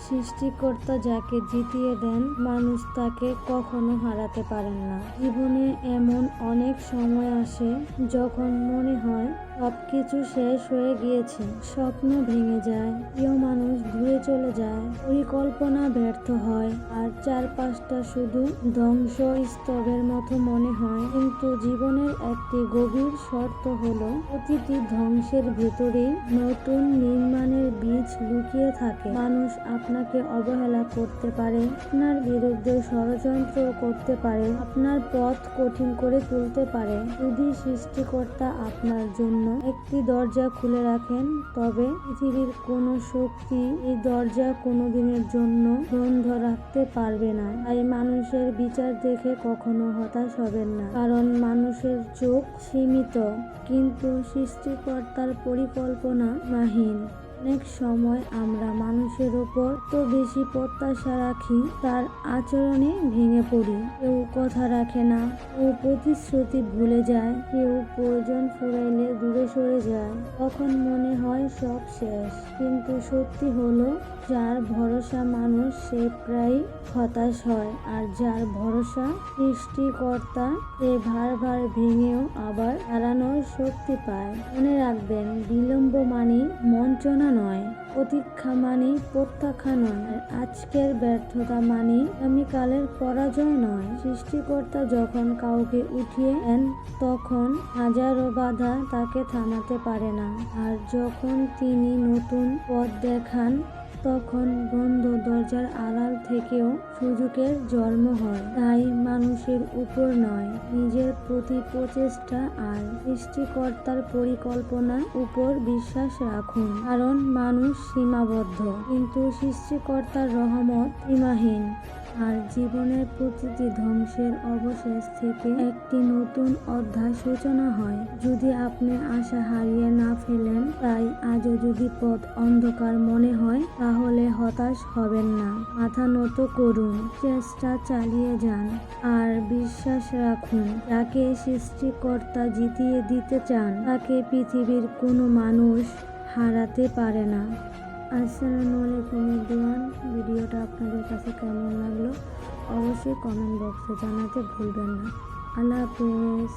সৃষ্টিকর্তা যাকে জিতিয়ে দেন, মানুষ তাকে কখনো হারাতে পারেন না। জীবনে এমন অনেক সময় আসে যখন মনে হয় সবকিছু শেষ হয়ে গিয়েছে। স্বপ্ন ভেঙে যায়, প্রিয় মানুষ দূরে চলে যায়, পরিকল্পনা ব্যর্থ হয়, আর চারপাশটা শুধু ধ্বংসস্তূপের মতো মনে হয়। কিন্তু জীবনের একটি গভীর শর্ত হলো, প্রতিটি ধ্বংসের ভেতরেই নতুন নির্মাণের বীজ লুকিয়ে থাকে। মানুষ আপনাকে অবহেলা করতে পারে, আপনার বিরুদ্ধে ষড়যন্ত্র করতে পারে, আপনার পথ কঠিন করে তুলতে পারে। যদি সৃষ্টিকর্তা আপনার জন্য একটি দরজা খুলে রাখেন, তবে পৃথিবীর কোনো শক্তি এই দরজা কোনোদিনের জন্য বন্ধ রাখতে পারবে না। তাই মানুষের বিচার দেখে কখনো হতাশ হবেন না, কারণ মানুষের চোখ সীমিত, কিন্তু সৃষ্টিকর্তার পরিকল্পনা সীমাহীন। অনেক সময় আমরা মানুষের ওপর এত বেশি প্রত্যাশা রাখি, তার আচরণে ভেঙে পড়ি। কেউ কথা রাখে না, কেউ প্রতিশ্রুতি ভুলে যায়, কেউ প্রয়োজন ফুরাইলে দূরে সরে যায়। তখন মনে হয় সব শেষ। কিন্তু সত্যি হলো, যার ভরসা মানুষ সে প্রায় হতাশ হয়, আর যার ভরসা সৃষ্টিকর্তা সে বারবার ভেঙেও আবার দাঁড়ানোর শক্তি পায়। মনে রাখবেন, বিলম্ব মানে বঞ্চনা নয়, প্রতীক্ষা মানে প্রত্যাখ্যান নয়, আর আজকের ব্যর্থতা মানে আগামীকালের পরাজয় নয়। সৃষ্টিকর্তা যখন কাউকে উঠিয়ে দেন, তখন হাজারো বাধা তাকে থামাতে পারে না, আর যখন তিনি নতুন পথ দেখান, তখন বন্ধ দরজার আড়াল থেকেও সুযোগের জন্ম হয়। তাই মানুষের উপর নয়, নিজের প্রতি প্রচেষ্টা আর সৃষ্টিকর্তার পরিকল্পনার উপর বিশ্বাস রাখুন। কারণ মানুষ সীমাবদ্ধ, কিন্তু সৃষ্টিকর্তার রহমত সীমাহীন। আর জীবনের প্রতিটি ধ্বংসের অবশেষ থেকে একটি নতুন অধ্যায় সূচনা হয়। যদি আপনি আশা হারিয়ে না ফেলেন, তাই আজও যদি পথ অন্ধকার মনে হয়, তাহলে হতাশ হবেন না। মাথা নত করুন, চেষ্টা চালিয়ে যান, আর বিশ্বাস রাখুন, যাকে সৃষ্টিকর্তা জিতিয়ে দিতে চান, তাকে পৃথিবীর কোনো মানুষ হারাতে পারে না। আসসালামু আলাইকুম এভরিওয়ান। ভিডিওটা আপনাদের কাছে কেমন লাগলো অবশ্যই কমেন্ট বক্সে জানাতে ভুলবেন না। আল্লাহ হাফেজ।